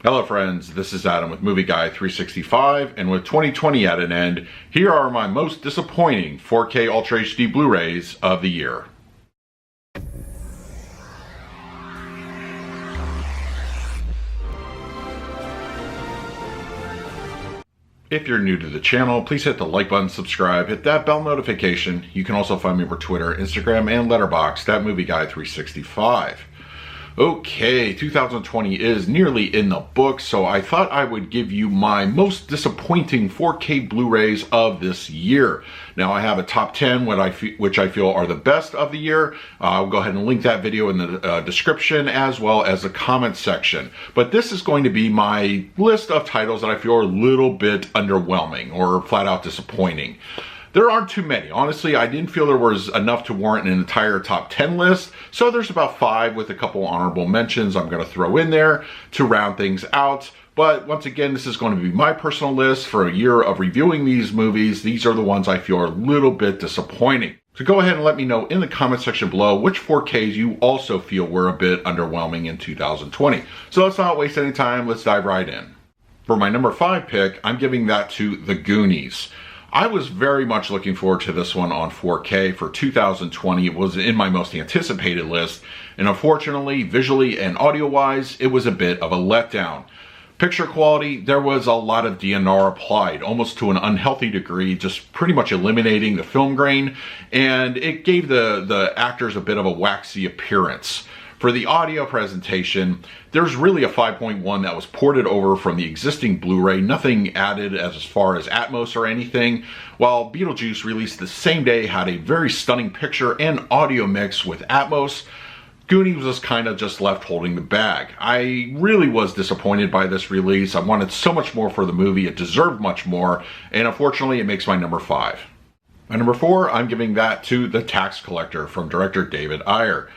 Hello friends, this is Adam with Movie Guy 365, and with 2020 at an end, here are my most disappointing 4K Ultra HD Blu-rays of the year. If you're new to the channel, please hit the like button, subscribe, hit that bell notification. You can also find me over Twitter, Instagram, and Letterboxd at Movie Guy 365. Okay, 2020 is nearly in the books, so I thought I would give you my most disappointing 4K Blu-rays of this year. Now, I have a top 10, which I feel are the best of the year. I'll go ahead and link that video in the description as well as the comments section. But this is going to be my list of titles that I feel are a little bit underwhelming or flat out disappointing. There aren't too many. Honestly, I didn't feel there was enough to warrant an entire top 10 list, so there's about 5 with a couple honorable mentions I'm going to throw in there to round things out. But once again, this is going to be my personal list for a year of reviewing these movies. These are the ones I feel are a little bit disappointing. So go ahead and let me know in the comment section below which 4Ks you also feel were a bit underwhelming in 2020. So let's not waste any time, let's dive right in. For my number 5 pick, I'm giving that to The Goonies. I was very much looking forward to this one on 4K for 2020. It was in my most anticipated list, and unfortunately, visually and audio-wise, it was a bit of a letdown. Picture quality, there was a lot of DNR applied, almost to an unhealthy degree, just pretty much eliminating the film grain, and it gave the actors a bit of a waxy appearance. For the audio presentation, there's really a 5.1 that was ported over from the existing Blu-ray, nothing added as far as Atmos or anything, while Beetlejuice, released the same day, had a very stunning picture and audio mix with Atmos. Goonies was kind of just left holding the bag. I really was disappointed by this release. I wanted so much more for the movie, it deserved much more, and unfortunately it makes my number 5. My number 4, I'm giving that to The Tax Collector from director David Ayer.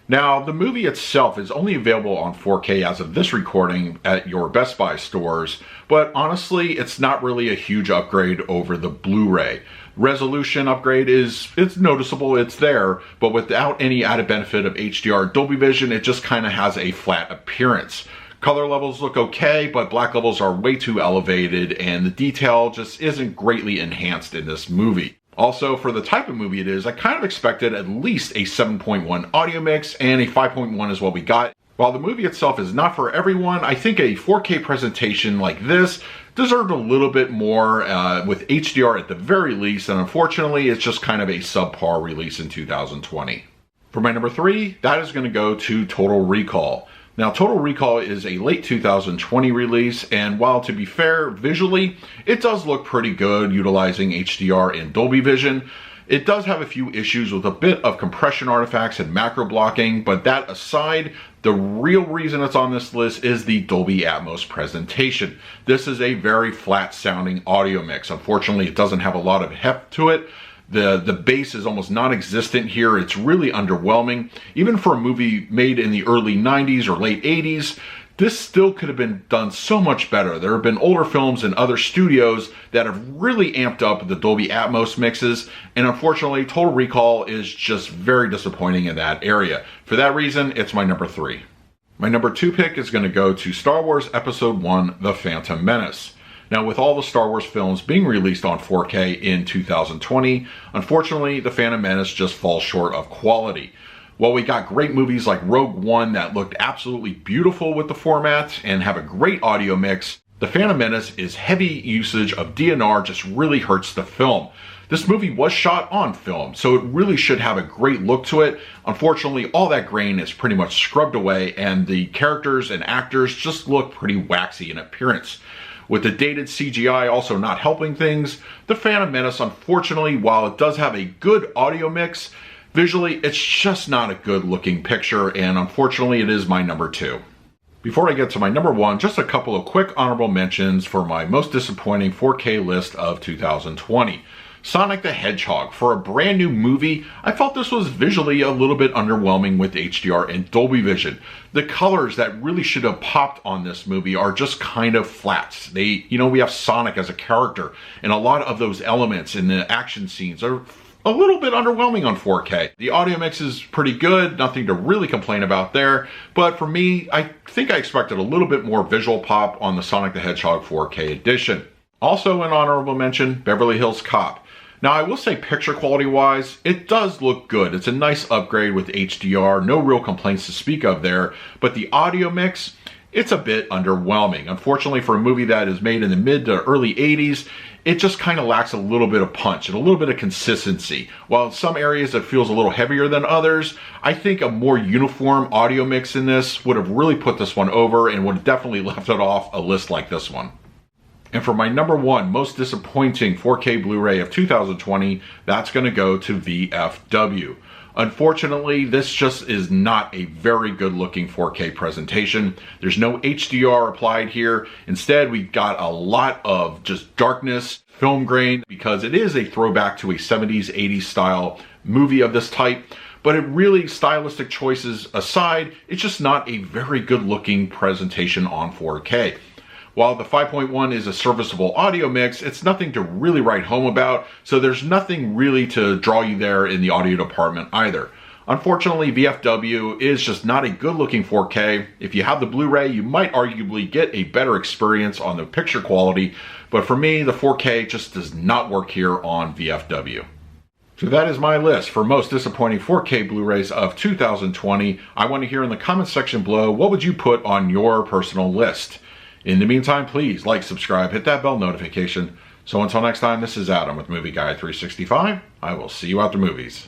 Now, the movie itself is only available on 4K as of this recording at your Best Buy stores, but honestly, it's not really a huge upgrade over the Blu-ray. Resolution upgrade it's noticeable, it's there, but without any added benefit of HDR Dolby Vision, it just kind of has a flat appearance. Color levels look okay, but black levels are way too elevated, and the detail just isn't greatly enhanced in this movie. Also, for the type of movie it is, I kind of expected at least a 7.1 audio mix, and a 5.1 is what we got. While the movie itself is not for everyone, I think a 4K presentation like this deserved a little bit more with HDR at the very least, and unfortunately it's just kind of a subpar release in 2020. For my number 3, that is going to go to Total Recall. Now, Total Recall is a late 2020 release, and while to be fair, visually, it does look pretty good utilizing HDR and Dolby Vision. It does have a few issues with a bit of compression artifacts and macro blocking, but that aside, the real reason it's on this list is the Dolby Atmos presentation. This is a very flat sounding audio mix. Unfortunately, it doesn't have a lot of heft to it. The bass is almost non-existent here. It's really underwhelming. Even for a movie made in the early 90s or late 80s, this still could have been done so much better. There have been older films and other studios that have really amped up the Dolby Atmos mixes, and unfortunately, Total Recall is just very disappointing in that area. For that reason, it's my number 3. My number 2 pick is going to go to Star Wars Episode 1, The Phantom Menace. Now, with all the Star Wars films being released on 4K in 2020, unfortunately, The Phantom Menace just falls short of quality. While we got great movies like Rogue One that looked absolutely beautiful with the format and have a great audio mix, The Phantom Menace is heavy usage of DNR just really hurts the film. This movie was shot on film, so it really should have a great look to it. Unfortunately, all that grain is pretty much scrubbed away, and the characters and actors just look pretty waxy in appearance. With the dated CGI also not helping things, The Phantom Menace, unfortunately, while it does have a good audio mix, visually it's just not a good looking picture, and unfortunately it is my number 2. Before I get to my number 1, just a couple of quick honorable mentions for my most disappointing 4K list of 2020. Sonic the Hedgehog. For a brand new movie, I felt this was visually a little bit underwhelming with HDR and Dolby Vision. The colors that really should have popped on this movie are just kind of flat. We have Sonic as a character, and a lot of those elements in the action scenes are a little bit underwhelming on 4K. The audio mix is pretty good, nothing to really complain about there, but for me, I think I expected a little bit more visual pop on the Sonic the Hedgehog 4K edition. Also an honorable mention, Beverly Hills Cop. Now I will say picture quality wise, it does look good. It's a nice upgrade with HDR, no real complaints to speak of there, but the audio mix, it's a bit underwhelming. Unfortunately for a movie that is made in the mid to early 80s, it just kind of lacks a little bit of punch and a little bit of consistency. While in some areas it feels a little heavier than others, I think a more uniform audio mix in this would have really put this one over and would have definitely left it off a list like this one. And for my number one most disappointing 4K Blu-ray of 2020, that's going to go to VFW. Unfortunately, this just is not a very good looking 4K presentation. There's no HDR applied here. Instead, we got a lot of just darkness, film grain, because it is a throwback to a 70s, 80s style movie of this type. But it really, stylistic choices aside, it's just not a very good looking presentation on 4K. While the 5.1 is a serviceable audio mix, it's nothing to really write home about, so there's nothing really to draw you there in the audio department either. Unfortunately, VFW is just not a good looking 4K. If you have the Blu-ray, you might arguably get a better experience on the picture quality, but for me, the 4K just does not work here on VFW. So that is my list for most disappointing 4K Blu-rays of 2020. I want to hear in the comments section below, what would you put on your personal list? In the meantime, please like, subscribe, hit that bell notification. So until next time, this is Adam with Movie Guide 365. I will see you at the movies.